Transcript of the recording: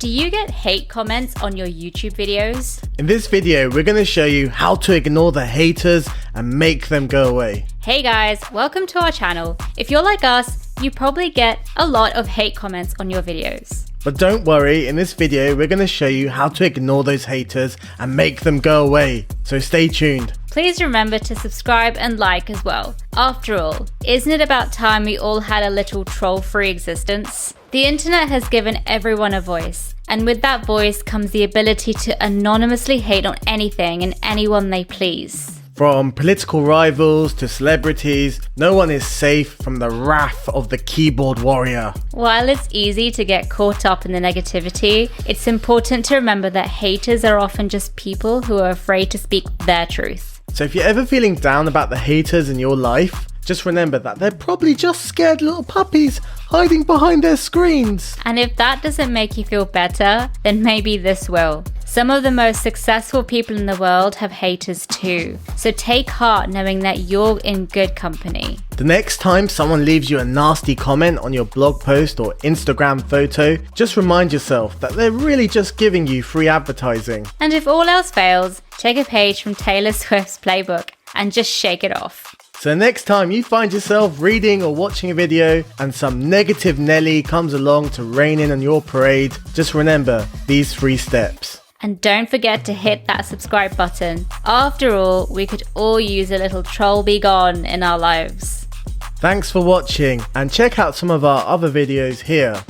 Do you get hate comments on your YouTube videos? In this video, we're going to show you how to ignore the haters and make them go away. Hey guys, welcome to our channel. If you're like us, you probably get a lot of hate comments on your videos. But don't worry, in this video, we're going to show you how to ignore those haters and make them go away. So stay tuned. Please remember to subscribe and like as well. After all, isn't it about time we all had a little troll-free existence? The internet has given everyone a voice, and with that voice comes the ability to anonymously hate on anything and anyone they please. From political rivals to celebrities, no one is safe from the wrath of the keyboard warrior. While it's easy to get caught up in the negativity, it's important to remember that haters are often just people who are afraid to speak their truth. So if you're ever feeling down about the haters in your life, just remember that they're probably just scared little puppies hiding behind their screens. And if that doesn't make you feel better, then maybe this will. Some of the most successful people in the world have haters too. So take heart knowing that you're in good company. The next time someone leaves you a nasty comment on your blog post or Instagram photo, just remind yourself that they're really just giving you free advertising. And if all else fails, check a page from Taylor Swift's playbook and just shake it off. So next time you find yourself reading or watching a video and some negative Nelly comes along to rain in on your parade, just remember these 3 steps. And don't forget to hit that subscribe button. After all, we could all use a little troll be gone in our lives. Thanks for watching and check out some of our other videos here.